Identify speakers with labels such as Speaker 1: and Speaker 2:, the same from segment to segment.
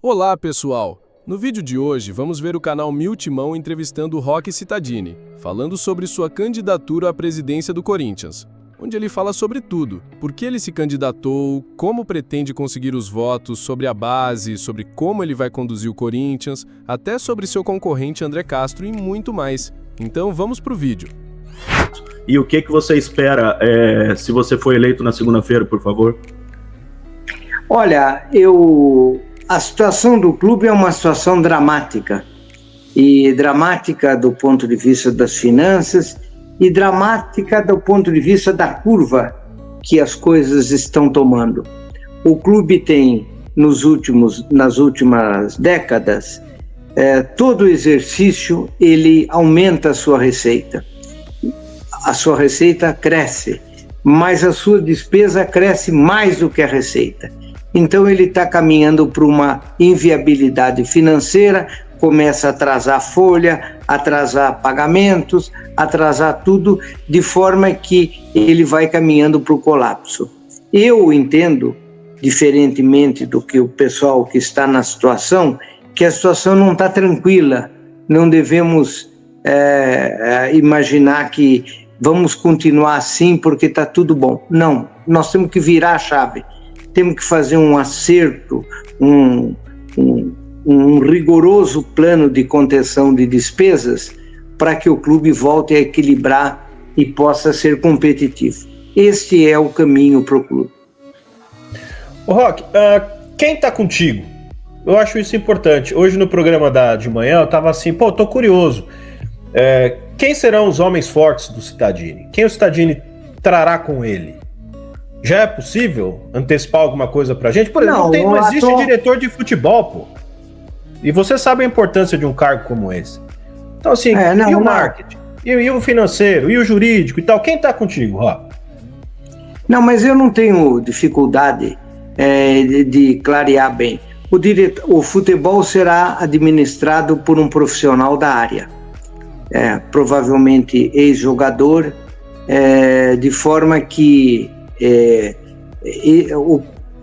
Speaker 1: Olá, pessoal! No vídeo de hoje, vamos ver o canal Mil Timão entrevistando o Roque Cittadini, falando sobre sua candidatura à presidência do Corinthians, onde ele fala sobre tudo, por que ele se candidatou, como pretende conseguir os votos, sobre a base, sobre como ele vai conduzir o Corinthians, até sobre seu concorrente André Castro e muito mais. Então vamos pro vídeo.
Speaker 2: E o que você espera se você for eleito na segunda-feira, por favor?
Speaker 3: Olha, a situação do clube é uma situação dramática. E dramática do ponto de vista das finanças e dramática do ponto de vista da curva que as coisas estão tomando. O clube tem, nas últimas décadas, todo exercício ele aumenta a sua receita. A sua receita cresce, mas a sua despesa cresce mais do que a receita. Então ele está caminhando para uma inviabilidade financeira, começa a atrasar folha, atrasar pagamentos, atrasar tudo, de forma que ele vai caminhando para o colapso. Eu entendo, diferentemente do que o pessoal que está na situação, que a situação não está tranquila, não devemos imaginar que vamos continuar assim porque está tudo bom. Não, nós temos que virar a chave. Temos que fazer um acerto, um rigoroso plano de contenção de despesas para que o clube volte a equilibrar e possa ser competitivo. Este é o caminho para o clube.
Speaker 4: Ô Roque, quem está contigo? Eu acho isso importante. Hoje no programa de manhã eu estava assim, tô curioso. Quem serão os homens fortes do Cittadini? Quem o Cittadini trará com ele? Já é possível antecipar alguma coisa pra gente? Por exemplo, não existe diretor de futebol, pô. E você sabe a importância de um cargo como esse. Então, assim, e o marketing? E o financeiro? E o jurídico e tal? Quem tá contigo, Ró?
Speaker 3: Não, mas eu não tenho dificuldade de clarear bem. O futebol será administrado por um profissional da área. Provavelmente ex-jogador, de forma que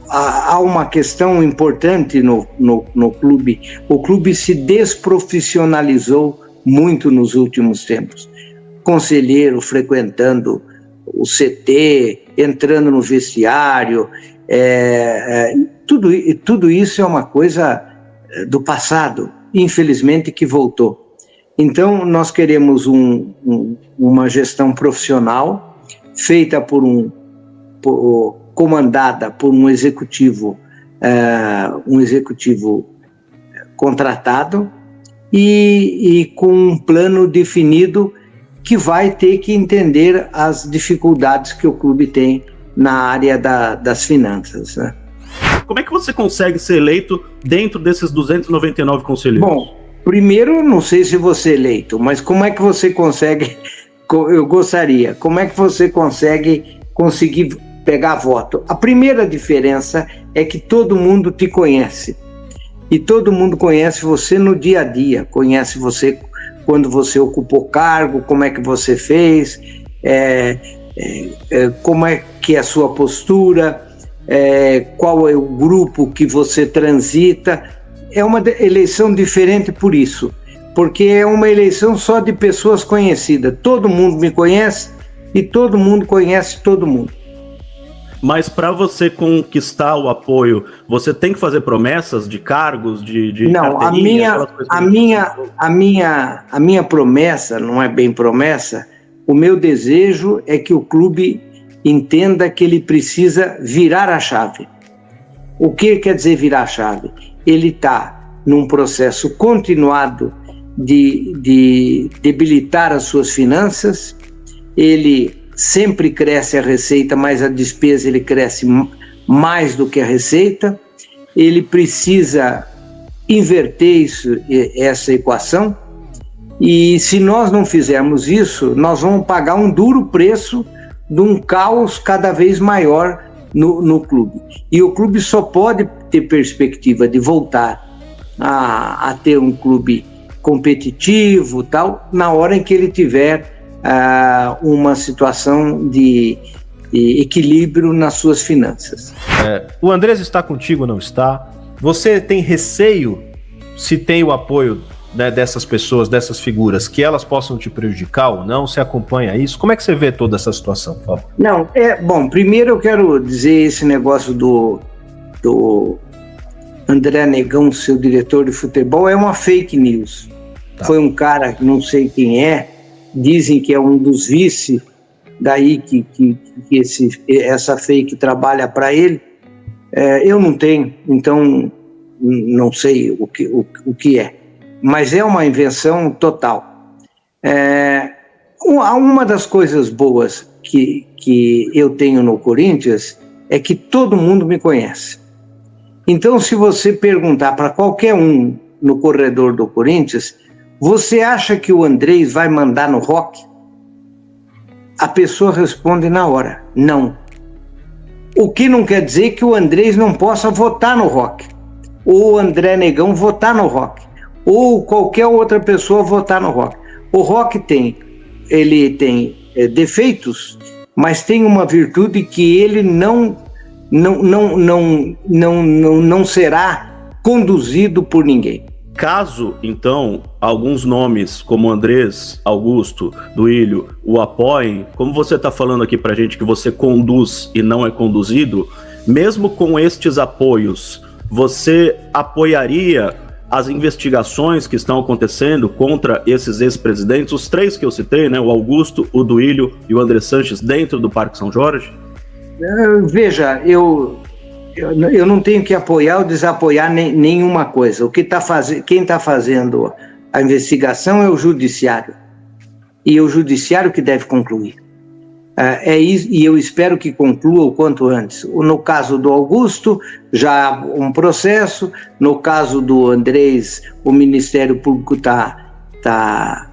Speaker 3: há uma questão importante no clube. O clube se desprofissionalizou muito nos últimos tempos. Conselheiro frequentando o CT, entrando no vestiário, tudo isso é uma coisa do passado, infelizmente, que voltou. Então, nós queremos uma gestão profissional feita comandada por um executivo contratado e com um plano definido que vai ter que entender as dificuldades que o clube tem na área das finanças, né?
Speaker 2: Como é que você consegue ser eleito dentro desses 299 conselheiros?
Speaker 3: Bom, primeiro, não sei se você é eleito, mas como é que você consegue... Eu gostaria. Como é que você conseguir pegar voto? A primeira diferença é que todo mundo te conhece. E todo mundo conhece você no dia a dia. Conhece você quando você ocupou cargo, como é que você fez, como é que é a sua postura, qual é o grupo que você transita. É uma eleição diferente por isso. Porque é uma eleição só de pessoas conhecidas. Todo mundo me conhece e todo mundo conhece todo mundo.
Speaker 2: Mas para você conquistar o apoio, você tem que fazer promessas de cargos, de
Speaker 3: não, a minha promessa, não é bem promessa, o meu desejo é que o clube entenda que ele precisa virar a chave. O que quer dizer virar a chave? Ele está num processo continuado de debilitar as suas finanças. Ele sempre cresce a receita, mas a despesa ele cresce mais do que a receita. Ele precisa inverter essa equação, e se nós não fizermos isso, nós vamos pagar um duro preço de um caos cada vez maior no clube. E o clube só pode ter perspectiva de voltar a ter um clube competitivo, tal, na hora em que ele tiver uma situação de equilíbrio nas suas finanças.
Speaker 4: O Andrés está contigo ou não está? Você tem receio, se tem o apoio, né, dessas pessoas, dessas figuras, que elas possam te prejudicar ou não? Você acompanha isso? Como é que você vê toda essa situação, por favor?
Speaker 3: Não, bom, primeiro eu quero dizer esse negócio do André Negão, seu diretor de futebol, é uma fake news. Tá. Foi um cara que não sei quem é, dizem que é um dos vice, daí que essa fake trabalha para ele. Eu não tenho, então não sei o que é, mas é uma invenção total. Uma das coisas boas que eu tenho no Corinthians é que todo mundo me conhece. Então, se você perguntar para qualquer um no corredor do Corinthians, você acha que o Andrés vai mandar no Roque? A pessoa responde na hora, não. O que não quer dizer que o Andrés não possa votar no Roque, ou o André Negão votar no Roque, ou qualquer outra pessoa votar no Roque. O Roque tem defeitos, mas tem uma virtude que ele não será conduzido por ninguém.
Speaker 2: Caso, então, alguns nomes como Andrés, Augusto, Duílio o apoiem, como você está falando aqui pra gente que você conduz e não é conduzido, mesmo com estes apoios, você apoiaria as investigações que estão acontecendo contra esses ex-presidentes, os três que eu citei, né, o Augusto, o Duílio e o André Sanches, dentro do Parque São Jorge?
Speaker 3: Veja, eu não tenho que apoiar ou desapoiar nenhuma coisa. Quem está fazendo a investigação é o judiciário. E é o judiciário que deve concluir. Isso, e eu espero que conclua o quanto antes. No caso do Augusto, já há um processo. No caso do Andrés, o Ministério Público tá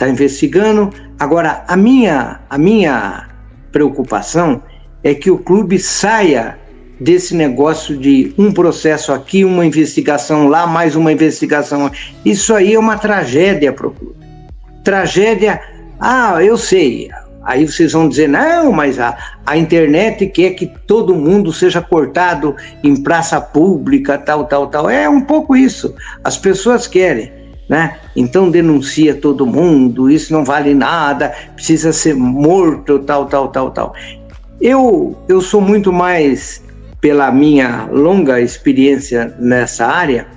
Speaker 3: investigando. Agora, a minha preocupação é que o clube saia desse negócio de um processo aqui, uma investigação lá, mais uma investigação. Isso aí é uma tragédia para o clube. Tragédia, eu sei. Aí vocês vão dizer, não, mas a internet quer que todo mundo seja cortado em praça pública, tal. É um pouco isso. As pessoas querem, né? Então denuncia todo mundo, isso não vale nada, precisa ser morto, tal. Eu sou muito mais, pela minha longa experiência nessa área,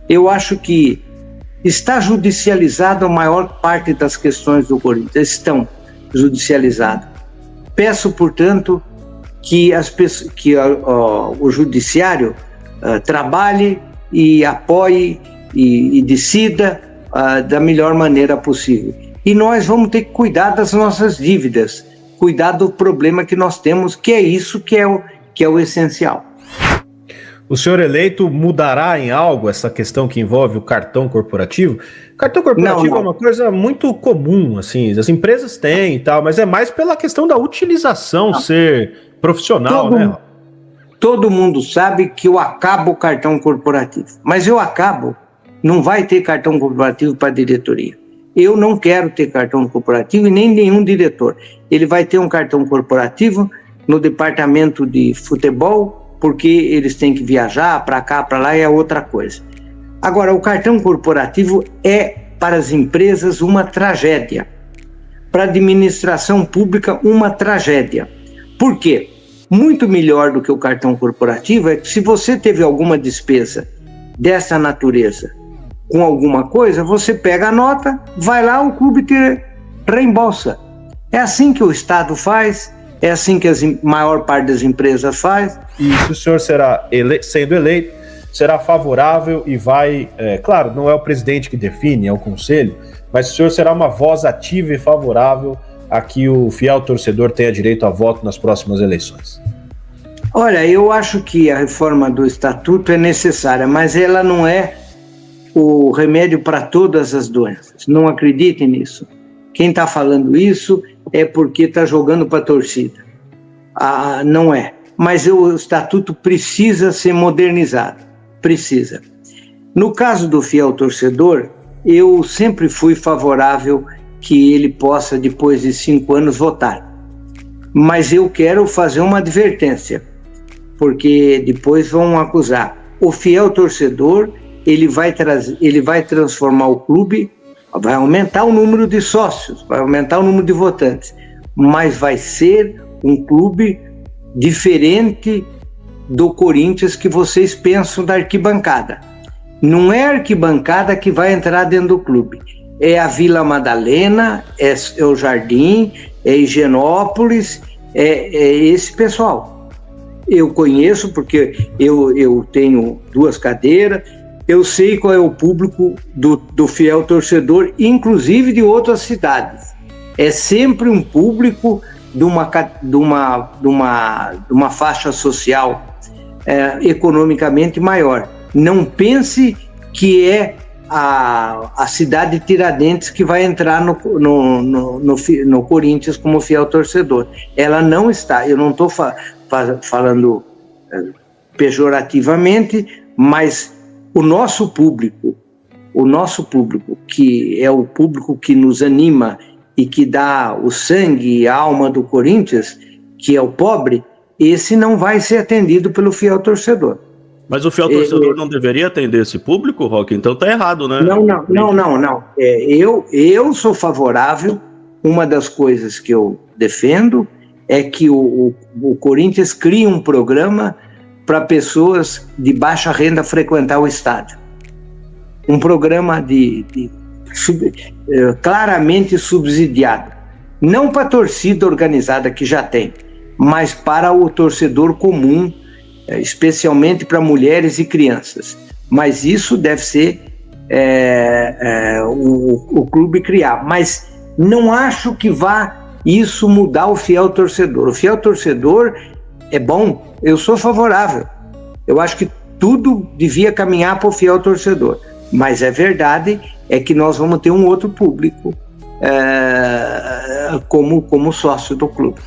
Speaker 3: eu acho que está judicializado a maior parte das questões do Corinthians, estão judicializadas. Peço, portanto, que o judiciário trabalhe e apoie e decida da melhor maneira possível. E nós vamos ter que cuidar das nossas dívidas, cuidar do problema que nós temos, que é isso que é o essencial.
Speaker 4: O senhor eleito mudará em algo essa questão que envolve o cartão corporativo? Cartão corporativo não. É uma coisa muito comum, assim, as empresas têm e tal, mas é mais pela questão da utilização ser profissional, né?
Speaker 3: Todo mundo sabe que eu acabo o cartão corporativo, mas não vai ter cartão corporativo para a diretoria. Eu não quero ter cartão corporativo e nem nenhum diretor. Ele vai ter um cartão corporativo no departamento de futebol, porque eles têm que viajar para cá, para lá, é outra coisa. Agora, o cartão corporativo é, para as empresas, uma tragédia. Para a administração pública, uma tragédia. Por quê? Muito melhor do que o cartão corporativo é que se você teve alguma despesa dessa natureza com alguma coisa, você pega a nota, vai lá, o clube te reembolsa. É assim que o Estado faz, é assim que a maior parte das empresas faz.
Speaker 4: E se o senhor sendo eleito, será favorável e vai... claro, não é o presidente que define, é o conselho, mas o senhor será uma voz ativa e favorável a que o fiel torcedor tenha direito a voto nas próximas eleições?
Speaker 3: Olha, eu acho que a reforma do estatuto é necessária, mas ela não é o remédio para todas as doenças. Não acreditem nisso. Quem está falando isso é porque está jogando para a torcida. Não é. Mas o estatuto precisa ser modernizado. Precisa. No caso do fiel torcedor, eu sempre fui favorável que ele possa, depois de 5 anos, votar. Mas eu quero fazer uma advertência, porque depois vão acusar. o fiel torcedor, ele vai transformar o clube, vai aumentar o número de sócios, vai aumentar o número de votantes, mas vai ser um clube diferente do Corinthians que vocês pensam da arquibancada. Não é a arquibancada que vai entrar dentro do clube, é a Vila Madalena, é o Jardim, é Higienópolis, é esse pessoal. Eu conheço porque eu tenho 2 cadeiras, eu sei qual é o público do fiel torcedor, inclusive de outras cidades. É sempre um público de uma faixa social economicamente maior. Não pense que é a cidade de Tiradentes que vai entrar no Corinthians como fiel torcedor. Ela não está. Eu não estou falando pejorativamente, mas o nosso público, que é o público que nos anima e que dá o sangue e a alma do Corinthians, que é o pobre, esse não vai ser atendido pelo fiel torcedor.
Speaker 2: Mas o fiel torcedor não deveria atender esse público, Roque? Então tá errado, né?
Speaker 3: Não. Eu sou favorável. Uma das coisas que eu defendo é que o Corinthians crie um programa para pessoas de baixa renda frequentar o estádio. Um programa claramente subsidiado. Não para a torcida organizada que já tem, mas para o torcedor comum, especialmente para mulheres e crianças. Mas isso deve ser o clube criar. Mas não acho que vá isso mudar o fiel torcedor. O fiel torcedor é bom, eu sou favorável. Eu acho que tudo devia caminhar para o fiel torcedor. Mas é verdade, é que nós vamos ter um outro público como sócio do clube.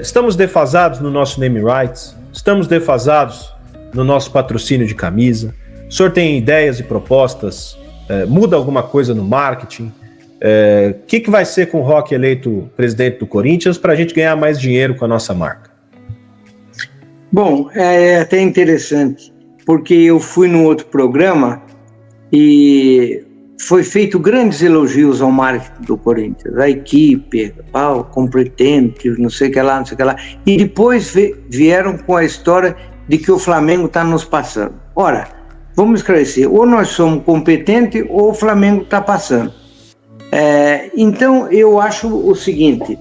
Speaker 4: Estamos defasados no nosso name rights, estamos defasados no nosso patrocínio de camisa. O senhor tem ideias e propostas? Muda alguma coisa no marketing? O que vai ser com o Roque eleito presidente do Corinthians para a gente ganhar mais dinheiro com a nossa marca?
Speaker 3: Bom, é até interessante, porque eu fui num outro programa e foi feito grandes elogios ao marketing do Corinthians, a equipe, competente, não sei o que lá, e depois vieram com a história de que o Flamengo está nos passando. Ora, vamos esclarecer, ou nós somos competentes ou o Flamengo está passando. Então eu acho o seguinte,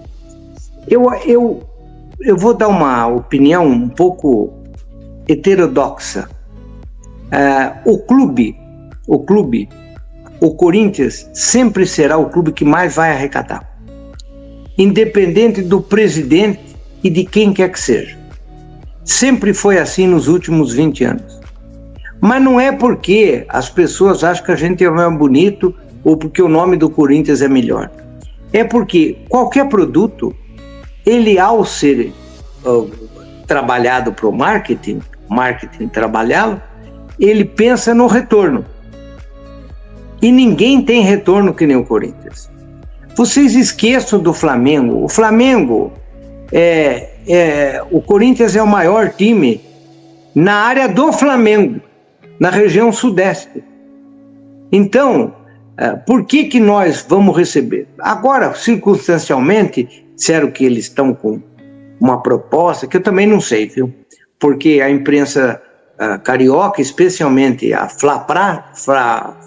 Speaker 3: eu vou dar uma opinião um pouco heterodoxa. O Corinthians sempre será o clube que mais vai arrecadar, independente do presidente e de quem quer que seja. Sempre foi assim nos últimos 20 anos. Mas não é porque as pessoas acham que a gente é mais bonito ou porque o nome do Corinthians é melhor. É porque qualquer produto, ele ao ser trabalhado para o marketing trabalhá-lo, ele pensa no retorno. E ninguém tem retorno que nem o Corinthians. Vocês esqueçam do Flamengo. O Flamengo, o Corinthians é o maior time na área do Flamengo, na região sudeste. Então, por que nós vamos receber? Agora, circunstancialmente, disseram que eles estão com uma proposta, que eu também não sei, viu? Porque a imprensa carioca, especialmente a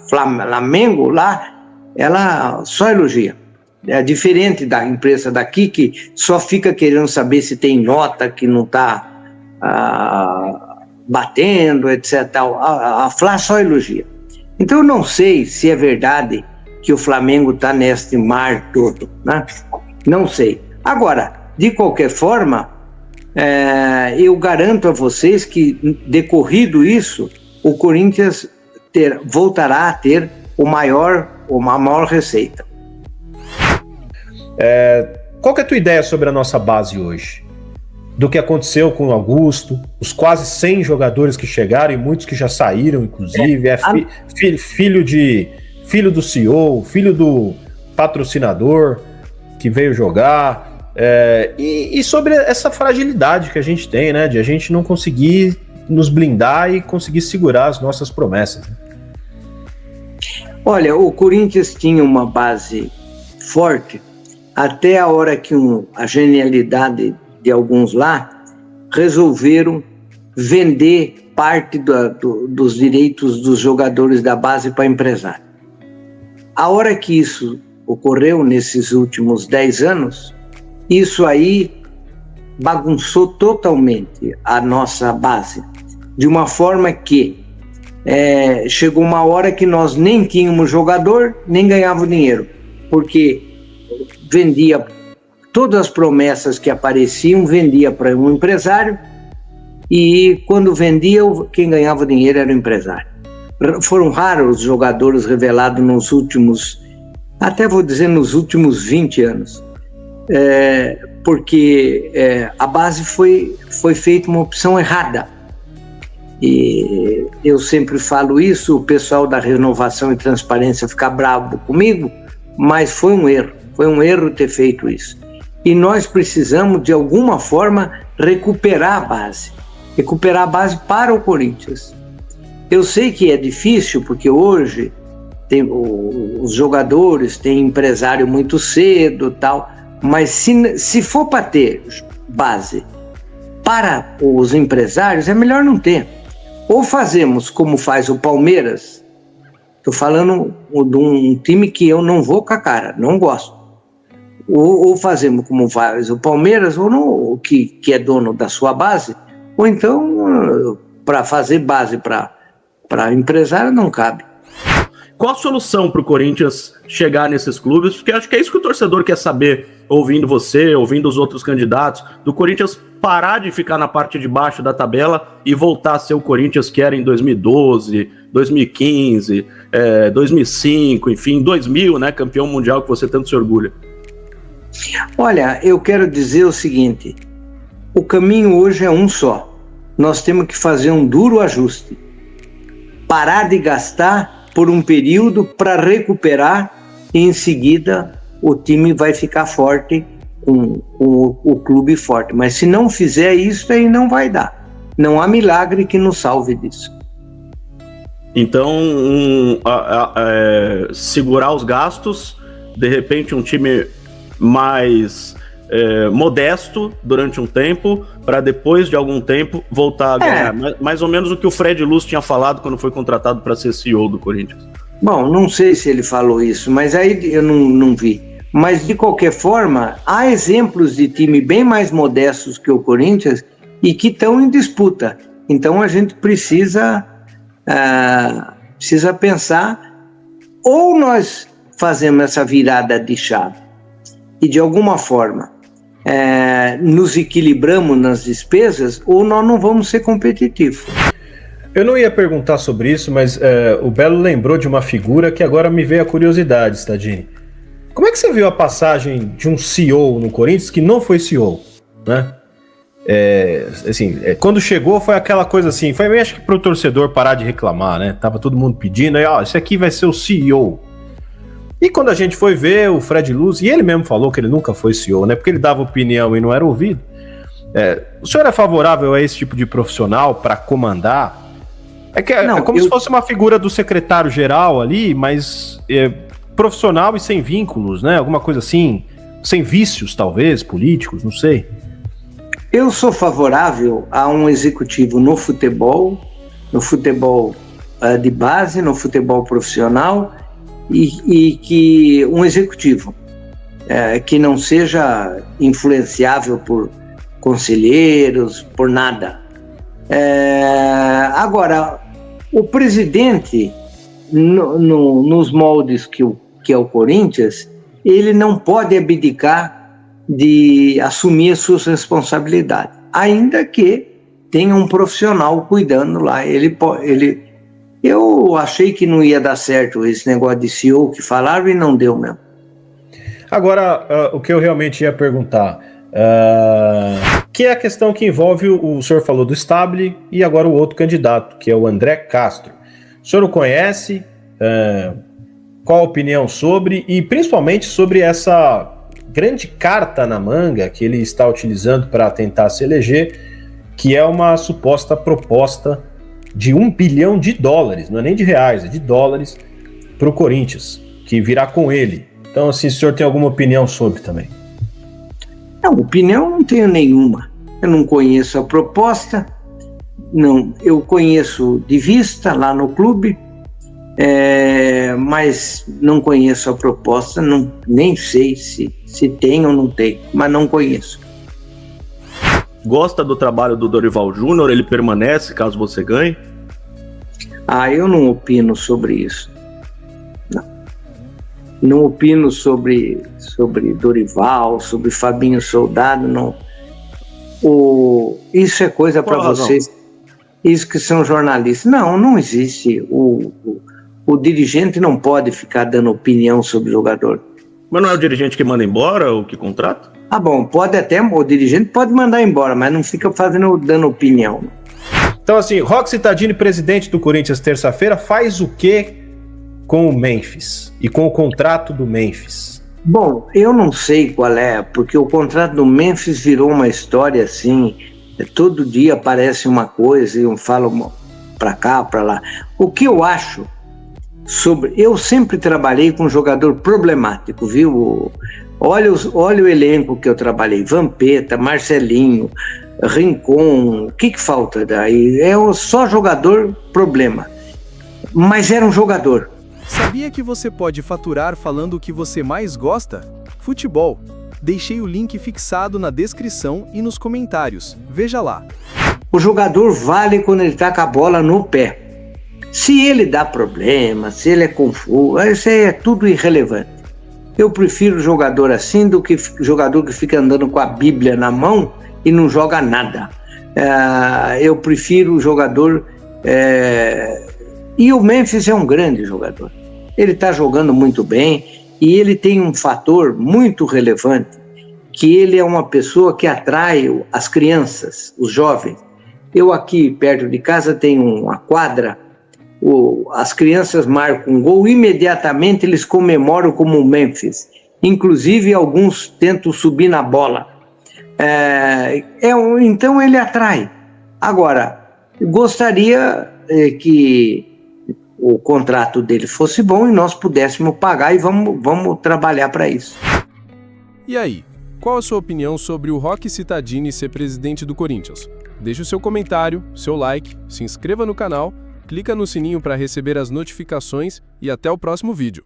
Speaker 3: Flamengo lá, ela só elogia. É diferente da imprensa daqui, que só fica querendo saber se tem nota que não está batendo, etc. A Flá só elogia. Então eu não sei se é verdade que o Flamengo está neste mar todo, né? Não sei. Agora, de qualquer forma, eu garanto a vocês que, decorrido isso, o Corinthians voltará a ter uma maior receita.
Speaker 4: Qual que é a tua ideia sobre a nossa base hoje? Do que aconteceu com o Augusto, os quase 100 jogadores que chegaram e muitos que já saíram, inclusive, filho do CEO, filho do patrocinador que veio jogar, e sobre essa fragilidade que a gente tem, né, de a gente não conseguir nos blindar e conseguir segurar as nossas promessas.
Speaker 3: Olha, o Corinthians tinha uma base forte até a hora que a genialidade de alguns lá resolveram vender parte dos direitos dos jogadores da base para empresário. A hora que isso ocorreu nesses últimos 10 anos, isso aí bagunçou totalmente a nossa base, de uma forma que chegou uma hora que nós nem tínhamos jogador, nem ganhávamos dinheiro, porque vendia todas as promessas que apareciam, vendia para um empresário, e quando vendia, quem ganhava dinheiro era o empresário. Foram raros os jogadores revelados nos últimos, até vou dizer nos últimos 20 anos, porque a base foi feita uma opção errada. E eu sempre falo isso, o pessoal da Renovação e Transparência fica bravo comigo, mas foi um erro ter feito isso. E nós precisamos, de alguma forma, recuperar a base para o Corinthians. Eu sei que é difícil, porque hoje os jogadores têm empresário muito cedo, tal, mas se for para ter base para os empresários, é melhor não ter. Ou fazemos como faz o Palmeiras, estou falando de um time que eu não vou com a cara, não gosto. Ou fazemos como faz o Palmeiras, ou não, que é dono da sua base, ou então, para fazer base para empresário, não cabe.
Speaker 2: Qual a solução para o Corinthians chegar nesses clubes? Porque acho que é isso que o torcedor quer saber, ouvindo você, ouvindo os outros candidatos, do Corinthians parar de ficar na parte de baixo da tabela e voltar a ser o Corinthians que era em 2012, 2015, 2005, enfim, 2000, né, campeão mundial que você tanto se orgulha.
Speaker 3: Olha, eu quero dizer o seguinte, o caminho hoje é um só. Nós temos que fazer um duro ajuste. Parar de gastar por um período para recuperar e em seguida o time vai ficar forte, o clube forte. Mas se não fizer isso, aí não vai dar. Não há milagre que nos salve disso.
Speaker 2: Então, segurar os gastos, de repente um time mais modesto durante um tempo, para depois de algum tempo voltar a ganhar. Mais ou menos o que o Fred Luz tinha falado quando foi contratado para ser CEO do Corinthians. Bom,
Speaker 3: não sei se ele falou isso, mas aí eu não vi. Mas, de qualquer forma, há exemplos de time bem mais modestos que o Corinthians e que estão em disputa. Então, a gente precisa pensar, ou nós fazemos essa virada de chave e, de alguma forma, nos equilibramos nas despesas, ou nós não vamos ser competitivos.
Speaker 4: Eu não ia perguntar sobre isso, mas o Belo lembrou de uma figura que agora me veio a curiosidade, Stadini. Como é que você viu a passagem de um CEO no Corinthians que não foi CEO, né? Quando chegou foi aquela coisa assim, foi meio, acho que para o torcedor parar de reclamar, né? Tava todo mundo pedindo, aí, esse aqui vai ser o CEO. E quando a gente foi ver o Fred Luz, e ele mesmo falou que ele nunca foi CEO, né? Porque ele dava opinião e não era ouvido. O senhor é favorável a esse tipo de profissional para comandar? Se fosse uma figura do secretário-geral ali, mas profissional e sem vínculos, né? Alguma coisa assim, sem vícios, talvez, políticos, não sei.
Speaker 3: Eu sou favorável a um executivo no futebol de base, no futebol profissional, e que um executivo que não seja influenciável por conselheiros, por nada. Agora, o presidente, nos moldes que é o Corinthians, ele não pode abdicar de assumir as suas responsabilidades, ainda que tenha um profissional cuidando lá. Eu achei que não ia dar certo esse negócio de CEO que falaram e não deu mesmo.
Speaker 4: Agora, o que eu realmente ia perguntar, que é a questão que envolve, o senhor falou do Stabile e agora o outro candidato, que é o André Castro. O senhor o conhece? Qual a opinião sobre, e principalmente sobre essa grande carta na manga que ele está utilizando para tentar se eleger, que é uma suposta proposta de $1 bilhão, não é nem de reais, é de dólares, para o Corinthians, que virá com ele. Então, assim, o senhor tem alguma opinião sobre também?
Speaker 3: Não, opinião não tenho nenhuma. Eu não conheço a proposta, não, eu conheço de vista lá no clube, mas não conheço a proposta, não, nem sei se tem ou não tem, mas não conheço.
Speaker 2: Gosta do trabalho do Dorival Júnior? Ele permanece caso você ganhe?
Speaker 3: Eu não opino sobre isso. Não opino sobre Dorival, sobre Fabinho Soldado, não. Isso é coisa para vocês, isso que são jornalistas. Não existe. O dirigente não pode ficar dando opinião sobre o jogador.
Speaker 2: Mas não é o dirigente que manda embora ou que contrata?
Speaker 3: Bom, pode até, o dirigente pode mandar embora, mas não fica dando opinião.
Speaker 4: Então, assim, Roque Cittadini, presidente do Corinthians, terça-feira, faz o quê com o Memphis e com o contrato do Memphis?
Speaker 3: Bom, eu não sei qual é, porque o contrato do Memphis virou uma história assim, todo dia aparece uma coisa e um fala para cá, para lá. O que eu acho eu sempre trabalhei com jogador problemático, viu? Olha o elenco que eu trabalhei, Vampeta, Marcelinho, Rincon, o que falta daí? Só jogador problema, mas era um jogador.
Speaker 1: Sabia que você pode faturar falando o que você mais gosta? Futebol. Deixei o link fixado na descrição e nos comentários. Veja lá.
Speaker 3: O jogador vale quando ele tá com a bola no pé. Se ele dá problema, se ele é confuso, isso é tudo irrelevante. Eu prefiro jogador assim do que jogador que fica andando com a Bíblia na mão e não joga nada. Eu prefiro jogador... E o Memphis é um grande jogador. Ele está jogando muito bem e ele tem um fator muito relevante, que ele é uma pessoa que atrai as crianças, os jovens. Eu aqui perto de casa tenho uma quadra, as crianças marcam um gol, imediatamente eles comemoram como o Memphis. Inclusive alguns tentam subir na bola. Então ele atrai. Agora, gostaria que o contrato dele fosse bom e nós pudéssemos pagar e vamos trabalhar para isso.
Speaker 1: E aí, qual a sua opinião sobre o Roque Cittadini ser presidente do Corinthians? Deixe o seu comentário, seu like, se inscreva no canal, clica no sininho para receber as notificações e até o próximo vídeo.